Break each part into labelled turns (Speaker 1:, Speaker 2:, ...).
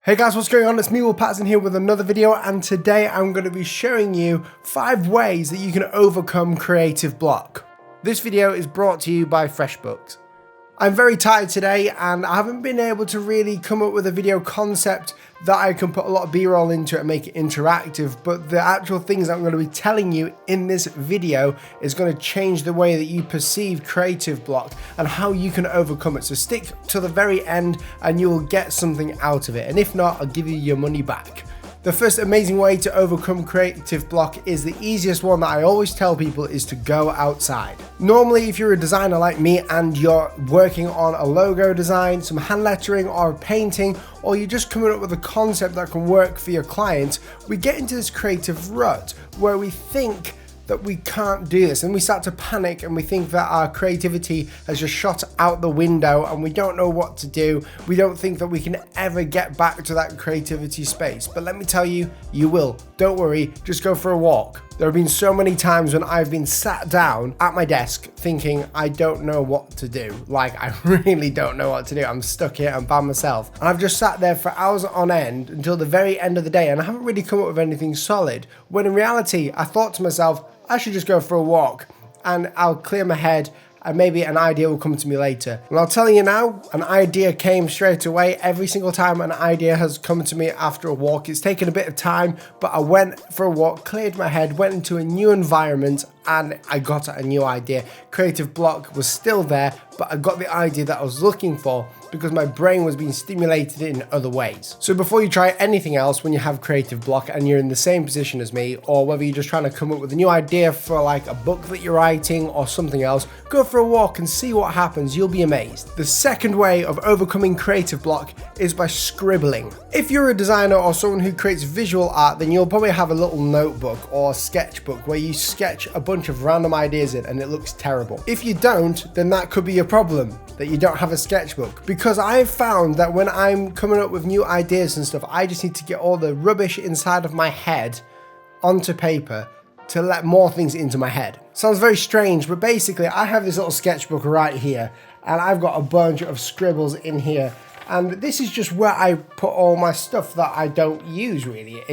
Speaker 1: Hey guys, what's going on? It's me, Paterson here with another video, and today I'm going to be showing you 5 ways that you can overcome creative block. This video is brought to you by FreshBooks. I'm very tired today and I haven't been able to really come up with a video concept that I can put a lot of B-roll into it and make it interactive, but the actual things that I'm going to be telling you in this video is going to change the way that you perceive creative block and how you can overcome it. So stick to the very end and you will get something out of it, and if not, I'll give you your money back. The first amazing way to overcome creative block is the easiest one that I always tell people is to go outside. Normally, if you're a designer like me and you're working on a logo design, some hand lettering or a painting, or you're just coming up with a concept that can work for your client, we get into this creative rut where we think that we can't do this and we start to panic and we think that our creativity has just shot out the window and we don't know what to do. We don't think that we can ever get back to that creativity space. But let me tell you, you will. Don't worry, just go for a walk. There have been so many times when I've been sat down at my desk thinking I don't know what to do. Like, I really don't know what to do. I'm stuck here, I'm by myself. And I've just sat there for hours on end until the very end of the day and I haven't really come up with anything solid. When in reality, I thought to myself, I should just go for a walk and I'll clear my head and maybe an idea will come to me later. And I'll tell you now, an idea came straight away. Every single time an idea has come to me after a walk. It's taken a bit of time, but I went for a walk, cleared my head, went into a new environment, and I got a new idea. Creative block was still there, but I got the idea that I was looking for because my brain was being stimulated in other ways. So before you try anything else when you have creative block and you're in the same position as me, or whether you're just trying to come up with a new idea for like a book that you're writing or something else, go for a walk and see what happens. You'll be amazed. The second way of overcoming creative block is by scribbling. If you're a designer or someone who creates visual art, then you'll probably have a little notebook or sketchbook where you sketch a bunch of random ideas in and it looks terrible. If you don't, then that could be a problem, that you don't have a sketchbook. Because I've found that when I'm coming up with new ideas and stuff, I just need to get all the rubbish inside of my head onto paper to let more things into my head. Sounds very strange, but basically I have this little sketchbook right here and I've got a bunch of scribbles in here. And this is just where I put all my stuff that I don't use really.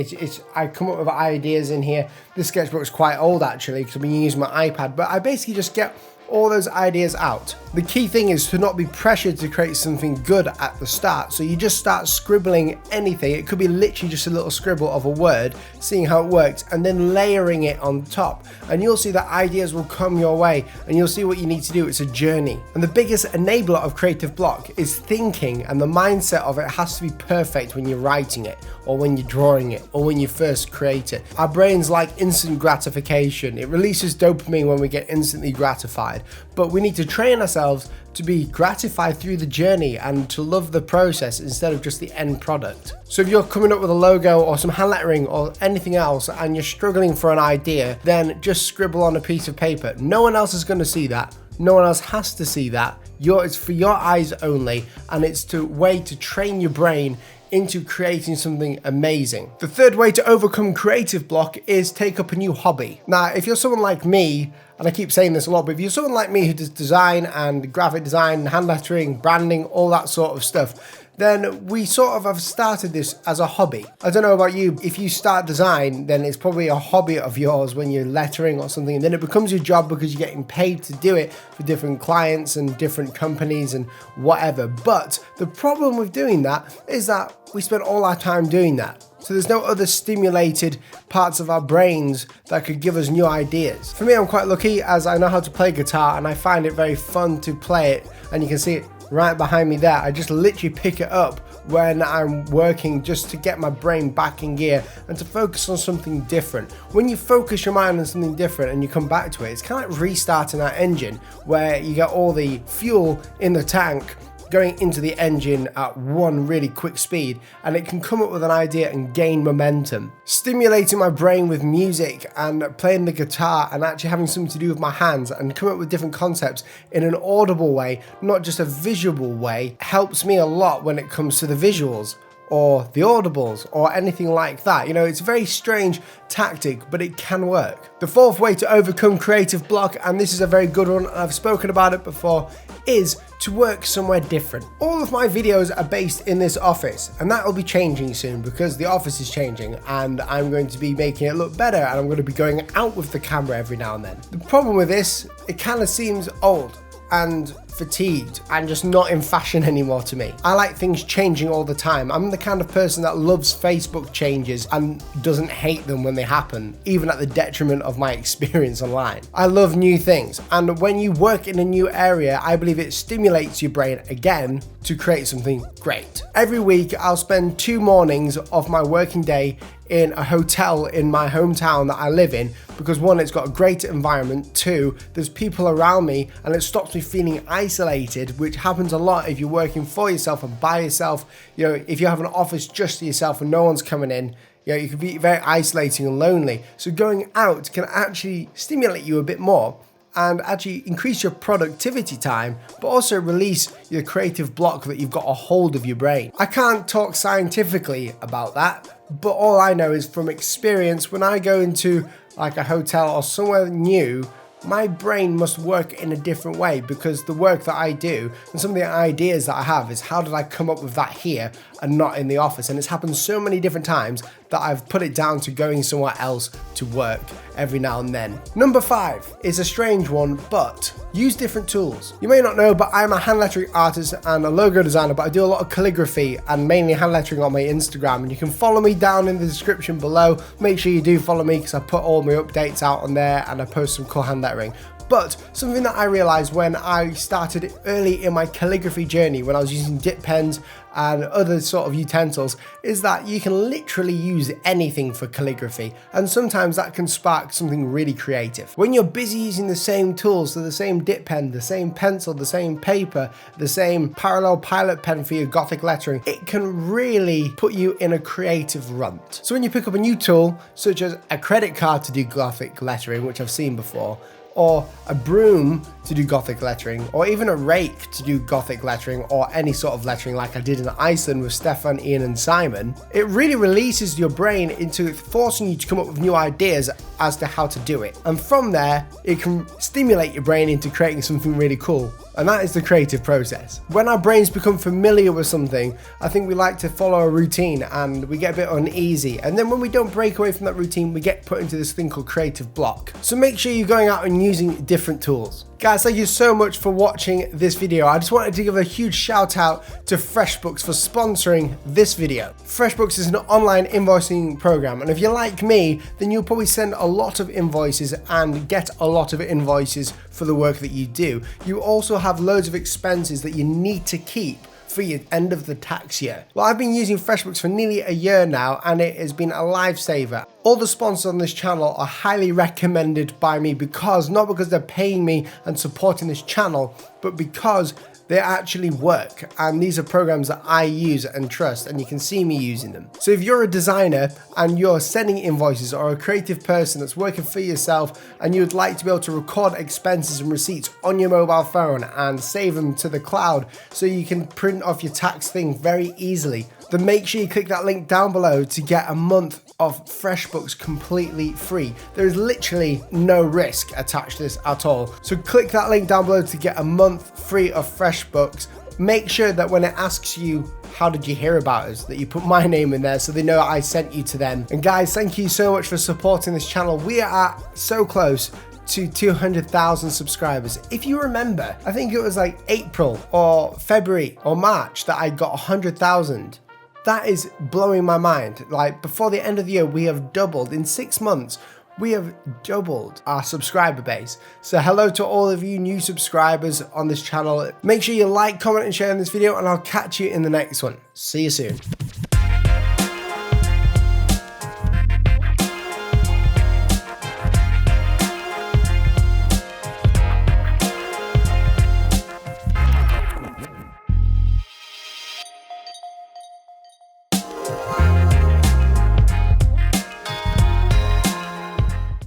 Speaker 1: I come up with ideas in here. This sketchbook is quite old actually because I've been using my iPad, but I basically just get all those ideas out. The key thing is to not be pressured to create something good at the start. So you just start scribbling anything. It could be literally just a little scribble of a word, seeing how it works, and then layering it on top. And you'll see that ideas will come your way and you'll see what you need to do. It's a journey. And the biggest enabler of creative block is thinking, and the mindset of it has to be perfect when you're writing it or when you're drawing it or when you first create it. Our brains like instant gratification. It releases dopamine when we get instantly gratified. But we need to train ourselves to be gratified through the journey and to love the process instead of just the end product. So if you're coming up with a logo or some hand lettering or anything else and you're struggling for an idea, then just scribble on a piece of paper. No one else is going to see that. No one else has to see that. It's for your eyes only, and it's a way to train your brain into creating something amazing. The third way to overcome creative block is take up a new hobby. Now, if you're someone like me, and I keep saying this a lot, but if you're someone like me who does design and graphic design, hand lettering, branding, all that sort of stuff, then we sort of have started this as a hobby. I don't know about you, if you start design, then it's probably a hobby of yours when you're lettering or something, and then it becomes your job because you're getting paid to do it for different clients and different companies and whatever. But the problem with doing that is that we spend all our time doing that. So there's no other stimulated parts of our brains that could give us new ideas. For me, I'm quite lucky as I know how to play guitar and I find it very fun to play it, and you can see it right behind me there. I just literally pick it up when I'm working just to get my brain back in gear and to focus on something different. When you focus your mind on something different and you come back to it, it's kind of like restarting that engine where you get all the fuel in the tank going into the engine at one really quick speed, and it can come up with an idea and gain momentum. Stimulating my brain with music and playing the guitar and actually having something to do with my hands and come up with different concepts in an audible way, not just a visual way, helps me a lot when it comes to the visuals or the audibles or anything like that. You know, it's a very strange tactic, but it can work. The fourth way to overcome creative block, and this is a very good one, I've spoken about it before, is to work somewhere different. All of my videos are based in this office, and that will be changing soon because the office is changing and I'm going to be making it look better, and I'm going to be going out with the camera every now and then. The problem with this, it kind of seems old and fatigued and just not in fashion anymore to me. I like things changing all the time. I'm the kind of person that loves Facebook changes and doesn't hate them when they happen, even at the detriment of my experience online. I love new things, and when you work in a new area, I believe it stimulates your brain again to create something great. Every week I'll spend 2 mornings of my working day in a hotel in my hometown that I live in, because 1, it's got a great environment, 2, there's people around me and it stops me feeling isolated, which happens a lot if you're working for yourself and by yourself. You know, if you have an office just to yourself and no one's coming in, you know, you can be very isolating and lonely. So going out can actually stimulate you a bit more and actually increase your productivity time, but also release your creative block that you've got a hold of your brain. I can't talk scientifically about that, but all I know is from experience, when I go into like a hotel or somewhere new, my brain must work in a different way, because the work that I do and some of the ideas that I have is, how did I come up with that here and not in the office? And it's happened so many different times that I've put it down to going somewhere else to work every now and then. Number 5 is a strange one, but use different tools. You may not know, but I'm a hand lettering artist and a logo designer, but I do a lot of calligraphy and mainly hand lettering on my Instagram, and you can follow me down in the description below. Make sure you do follow me, because I put all my updates out on there and I post some cool hand lettering. But something that I realized when I started early in my calligraphy journey, when I was using dip pens and other sort of utensils, is that you can literally use anything for calligraphy, and sometimes that can spark something really creative. When you're busy using the same tools, so the same dip pen, the same pencil, the same paper, the same parallel pilot pen for your Gothic lettering, it can really put you in a creative rut. So when you pick up a new tool, such as a credit card to do Gothic lettering, which I've seen before, or a broom to do Gothic lettering, or even a rake to do Gothic lettering, or any sort of lettering like I did in Iceland with Stefan, Ian and Simon, it really releases your brain into forcing you to come up with new ideas as to how to do it. And from there, it can stimulate your brain into creating something really cool. And that is the creative process. When our brains become familiar with something, I think we like to follow a routine and we get a bit uneasy. And then when we don't break away from that routine, we get put into this thing called creative block. So make sure you're going out and using different tools. Guys, thank you so much for watching this video. I just wanted to give a huge shout out to FreshBooks for sponsoring this video. FreshBooks is an online invoicing program, and if you're like me, then you'll probably send a lot of invoices and get a lot of invoices for the work that you do. You also have loads of expenses that you need to keep for your end of the tax year. Well, I've been using FreshBooks for nearly a year now, and it has been a lifesaver. All the sponsors on this channel are highly recommended by me, not because they're paying me and supporting this channel, but because they actually work, and these are programs that I use and trust, and you can see me using them. So if you're a designer and you're sending invoices, or a creative person that's working for yourself and you would like to be able to record expenses and receipts on your mobile phone and save them to the cloud so you can print off your tax thing very easily, then make sure you click that link down below to get a month of FreshBooks completely free. There is literally no risk attached to this at all. So click that link down below to get a month free of FreshBooks. Make sure that when it asks you, how did you hear about us, that you put my name in there so they know I sent you to them. And guys, thank you so much for supporting this channel. We are so close to 200,000 subscribers. If you remember, I think it was like April or February or March that I got 100,000. That is blowing my mind. Like, before the end of the year, we have doubled. In 6 months, we have doubled our subscriber base. So hello to all of you new subscribers on this channel. Make sure you like, comment and share in this video, and I'll catch you in the next one. See you soon.